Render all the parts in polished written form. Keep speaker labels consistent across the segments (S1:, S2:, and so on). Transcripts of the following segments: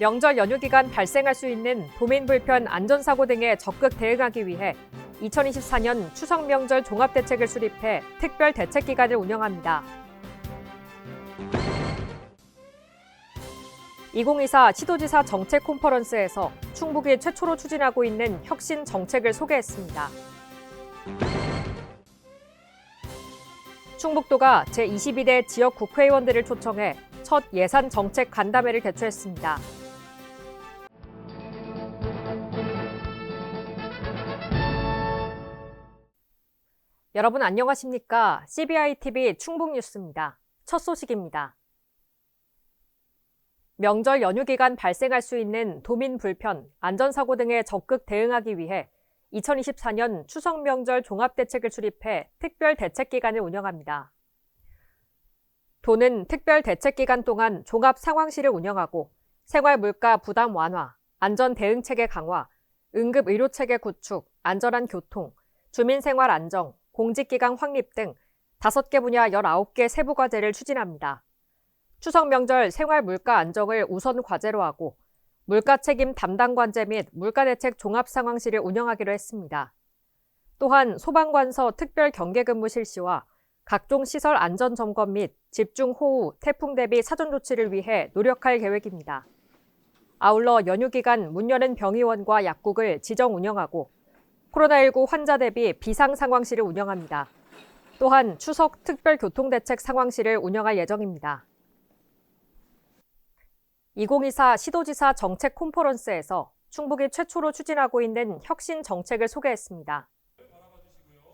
S1: 명절 연휴 기간 발생할 수 있는 도민 불편, 안전사고 등에 적극 대응하기 위해 2024년 추석 명절 종합대책을 수립해 특별 대책 기간을 운영합니다. 2024 시도지사 정책 컨퍼런스에서 충북이 최초로 추진하고 있는 혁신 정책을 소개했습니다. 충북도가 제22대 지역 국회의원들을 초청해 첫 예산 정책 간담회를 개최했습니다. 여러분 안녕하십니까? CBI-TV 충북뉴스입니다. 첫 소식입니다. 명절 연휴 기간 발생할 수 있는 도민 불편, 안전사고 등에 적극 대응하기 위해 2024년 추석 명절 종합대책을 수립해 특별 대책 기간을 운영합니다. 도는 특별 대책 기간 동안 종합 상황실을 운영하고 생활 물가 부담 완화, 안전 대응 체계 강화, 응급 의료 체계 구축, 안전한 교통, 주민 생활 안정, 공직기강 확립 등 5개 분야 19개 세부 과제를 추진합니다. 추석 명절 생활 물가 안정을 우선 과제로 하고 물가 책임 담당 관제 및 물가대책 종합상황실을 운영하기로 했습니다. 또한 소방관서 특별 경계근무 실시와 각종 시설 안전 점검 및 집중호우, 태풍 대비 사전 조치를 위해 노력할 계획입니다. 아울러 연휴 기간 문 여는 병의원과 약국을 지정 운영하고 코로나19 환자 대비 비상상황실을 운영합니다. 또한 추석 특별교통대책 상황실을 운영할 예정입니다. 2024 시도지사 정책 컨퍼런스에서 충북이 최초로 추진하고 있는 혁신 정책을 소개했습니다.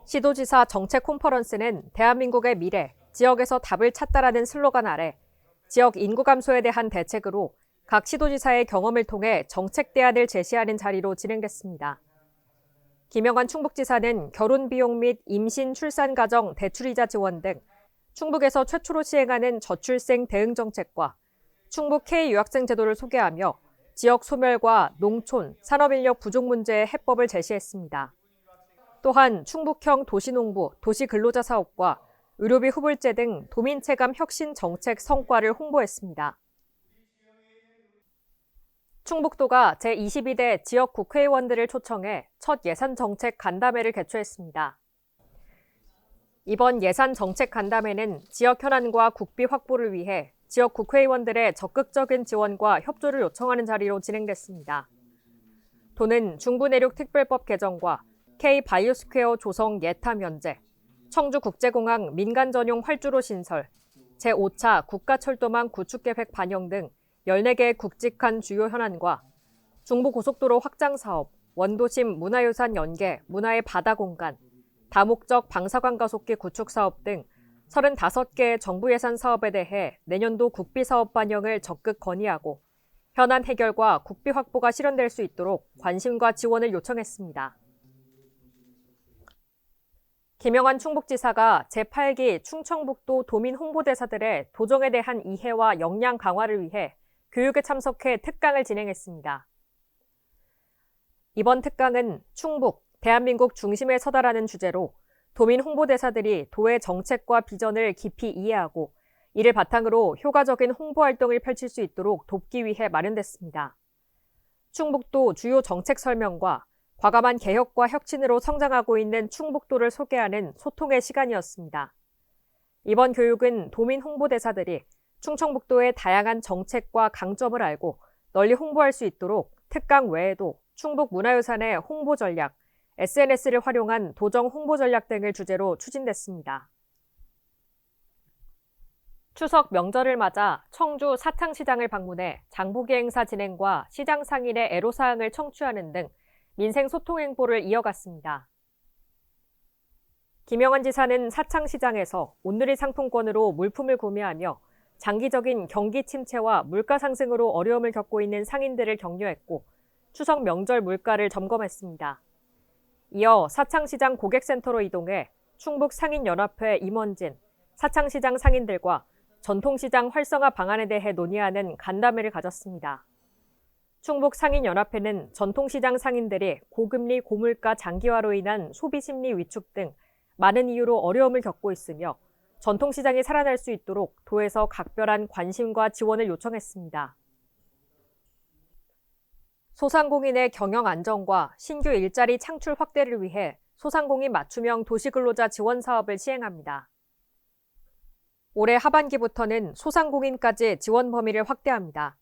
S1: 시도지사 정책 컨퍼런스는 대한민국의 미래, 지역에서 답을 찾다라는 슬로건 아래 지역 인구 감소에 대한 대책으로 각 시도지사의 경험을 통해 정책 대안을 제시하는 자리로 진행됐습니다. 김영환 충북지사는 결혼 비용 및 임신, 출산 가정 대출이자 지원 등 충북에서 최초로 시행하는 저출생 대응 정책과 충북 K-유학생 제도를 소개하며 지역 소멸과 농촌, 산업인력 부족 문제의 해법을 제시했습니다. 또한 충북형 도시농부, 도시근로자 사업과 의료비 후불제 등 도민체감 혁신 정책 성과를 홍보했습니다. 충북도가 제22대 지역 국회의원들을 초청해 첫 예산 정책 간담회를 개최했습니다. 이번 예산 정책 간담회는 지역 현안과 국비 확보를 위해 지역 국회의원들의 적극적인 지원과 협조를 요청하는 자리로 진행됐습니다. 도는 중부내륙특별법 개정과 K-바이오스퀘어 조성 예타 면제, 청주국제공항 민간전용 활주로 신설, 제5차 국가철도망 구축계획 반영 등 14개의 굵직한 주요 현안과 중부고속도로 확장 사업, 원도심 문화유산 연계, 문화의 바다 공간, 다목적 방사관 가속기 구축 사업 등 35개의 정부 예산 사업에 대해 내년도 국비 사업 반영을 적극 건의하고 현안 해결과 국비 확보가 실현될 수 있도록 관심과 지원을 요청했습니다. 김영환 충북지사가 제8기 충청북도 도민 홍보대사들의 도정에 대한 이해와 역량 강화를 위해 교육에 참석해 특강을 진행했습니다. 이번 특강은 충북, 대한민국 중심에 서다라는 주제로 도민 홍보대사들이 도의 정책과 비전을 깊이 이해하고 이를 바탕으로 효과적인 홍보 활동을 펼칠 수 있도록 돕기 위해 마련됐습니다. 충북도 주요 정책 설명과 과감한 개혁과 혁신으로 성장하고 있는 충북도를 소개하는 소통의 시간이었습니다. 이번 교육은 도민 홍보대사들이 충청북도의 다양한 정책과 강점을 알고 널리 홍보할 수 있도록 특강 외에도 충북 문화유산의 홍보 전략, SNS를 활용한 도정 홍보 전략 등을 주제로 추진됐습니다. 추석 명절을 맞아 청주 사창시장을 방문해 장보기 행사 진행과 시장 상인의 애로사항을 청취하는 등 민생 소통 행보를 이어갔습니다. 김영환 지사는 사창시장에서 온누리 상품권으로 물품을 구매하며 장기적인 경기 침체와 물가 상승으로 어려움을 겪고 있는 상인들을 격려했고 추석 명절 물가를 점검했습니다. 이어 사창시장 고객센터로 이동해 충북 상인연합회 임원진, 사창시장 상인들과 전통시장 활성화 방안에 대해 논의하는 간담회를 가졌습니다. 충북 상인연합회는 전통시장 상인들이 고금리 고물가 장기화로 인한 소비심리 위축 등 많은 이유로 어려움을 겪고 있으며 전통시장이 살아날 수 있도록 도에서 각별한 관심과 지원을 요청했습니다. 소상공인의 경영 안정과 신규 일자리 창출 확대를 위해 소상공인 맞춤형 도시근로자 지원 사업을 시행합니다. 올해 하반기부터는 소상공인까지 지원 범위를 확대합니다.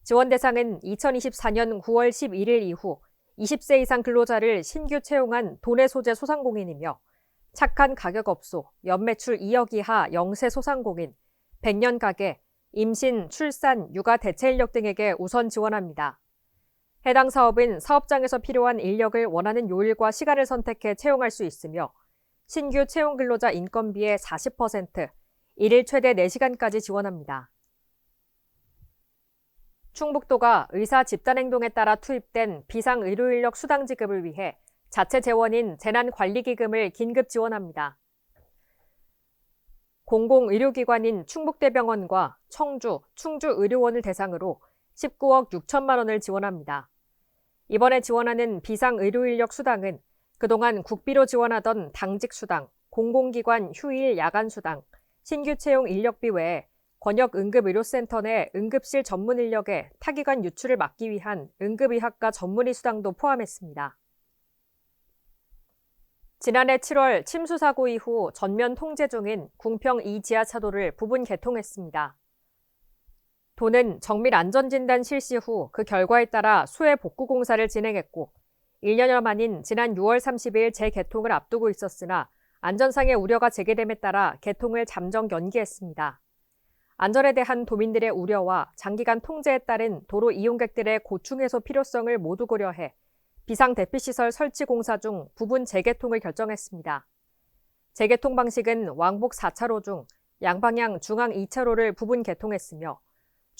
S1: 지원 대상은 2024년 9월 11일 이후 20세 이상 근로자를 신규 채용한 도내 소재 소상공인이며 착한 가격업소, 연매출 2억 이하 영세 소상공인, 100년 가게, 임신, 출산, 육아 대체인력 등에게 우선 지원합니다. 해당 사업은 사업장에서 필요한 인력을 원하는 요일과 시간을 선택해 채용할 수 있으며 신규 채용 근로자 인건비의 40%, 일일 최대 4시간까지 지원합니다. 충북도가 의사 집단행동에 따라 투입된 비상의료인력 수당 지급을 위해 자체 재원인 재난관리기금을 긴급 지원합니다. 공공의료기관인 충북대병원과 청주, 충주의료원을 대상으로 19억 6천만 원을 지원합니다. 이번에 지원하는 비상의료인력 수당은 그동안 국비로 지원하던 당직수당, 공공기관 휴일 야간수당, 신규 채용 인력비 외에 권역응급의료센터 내 응급실 전문 인력의 타기관 유출을 막기 위한 응급의학과 전문의 수당도 포함했습니다. 지난해 7월 침수 사고 이후 전면 통제 중인 궁평 2 지하차도를 부분 개통했습니다. 도는 정밀 안전진단 실시 후 그 결과에 따라 수해 복구 공사를 진행했고 1년여 만인 지난 6월 30일 재개통을 앞두고 있었으나 안전상의 우려가 제기됨에 따라 개통을 잠정 연기했습니다. 안전에 대한 도민들의 우려와 장기간 통제에 따른 도로 이용객들의 고충 해소 필요성을 모두 고려해 비상대피시설 설치 공사 중 부분 재개통을 결정했습니다. 재개통 방식은 왕복 4차로 중 양방향 중앙 2차로를 부분 개통했으며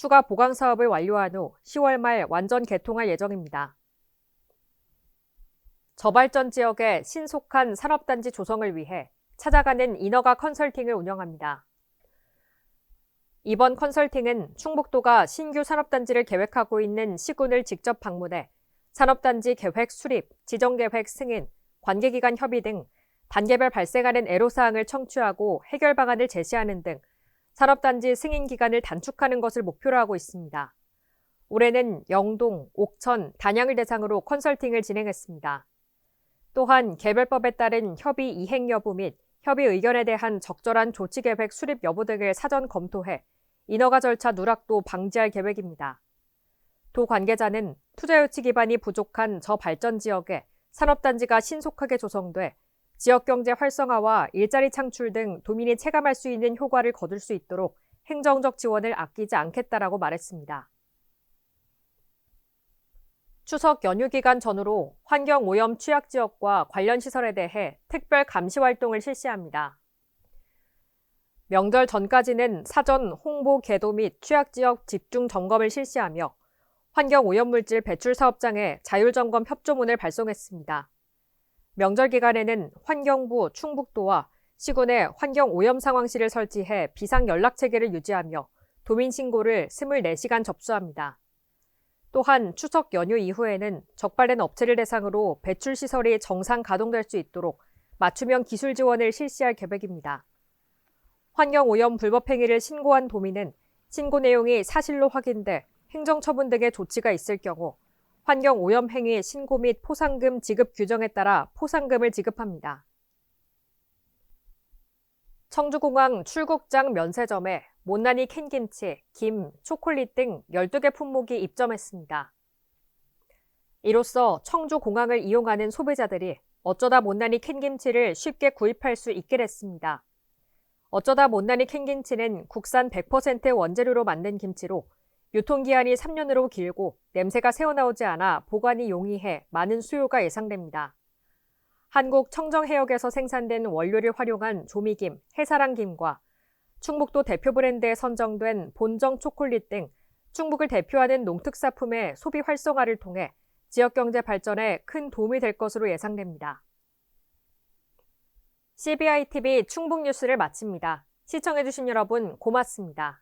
S1: 추가 보강 사업을 완료한 후 10월 말 완전 개통할 예정입니다. 저발전 지역의 신속한 산업단지 조성을 위해 찾아가는 인허가 컨설팅을 운영합니다. 이번 컨설팅은 충북도가 신규 산업단지를 계획하고 있는 시군을 직접 방문해 산업단지 계획 수립, 지정계획 승인, 관계기관 협의 등 단계별 발생하는 애로사항을 청취하고 해결 방안을 제시하는 등 산업단지 승인 기간을 단축하는 것을 목표로 하고 있습니다. 올해는 영동, 옥천, 단양을 대상으로 컨설팅을 진행했습니다. 또한 개별법에 따른 협의 이행 여부 및 협의 의견에 대한 적절한 조치계획 수립 여부 등을 사전 검토해 인허가 절차 누락도 방지할 계획입니다. 도 관계자는 투자 유치 기반이 부족한 저발전 지역에 산업단지가 신속하게 조성돼 지역경제 활성화와 일자리 창출 등 도민이 체감할 수 있는 효과를 거둘 수 있도록 행정적 지원을 아끼지 않겠다라고 말했습니다. 추석 연휴 기간 전후로 환경오염 취약지역과 관련 시설에 대해 특별 감시 활동을 실시합니다. 명절 전까지는 사전 홍보 계도 및 취약지역 집중 점검을 실시하며 환경오염물질 배출 사업장에 자율점검 협조문을 발송했습니다. 명절 기간에는 환경부, 충북도와 시군에 환경오염 상황실을 설치해 비상연락체계를 유지하며 도민 신고를 24시간 접수합니다. 또한 추석 연휴 이후에는 적발된 업체를 대상으로 배출 시설이 정상 가동될 수 있도록 맞춤형 기술 지원을 실시할 계획입니다. 환경오염 불법 행위를 신고한 도민은 신고 내용이 사실로 확인돼 행정처분 등의 조치가 있을 경우 환경오염 행위 신고 및 포상금 지급 규정에 따라 포상금을 지급합니다. 청주공항 출국장 면세점에 못난이 캔김치, 김, 초콜릿 등 12개 품목이 입점했습니다. 이로써 청주공항을 이용하는 소비자들이 어쩌다 못난이 캔김치를 쉽게 구입할 수 있게 됐습니다. 어쩌다 못난이 캔김치는 국산 100% 원재료로 만든 김치로 유통기한이 3년으로 길고 냄새가 새어나오지 않아 보관이 용이해 많은 수요가 예상됩니다. 한국 청정해역에서 생산된 원료를 활용한 조미김, 해사랑김과 충북도 대표 브랜드에 선정된 본정 초콜릿 등 충북을 대표하는 농특산품의 소비 활성화를 통해 지역경제 발전에 큰 도움이 될 것으로 예상됩니다. CBI TV 충북 뉴스를 마칩니다. 시청해주신 여러분 고맙습니다.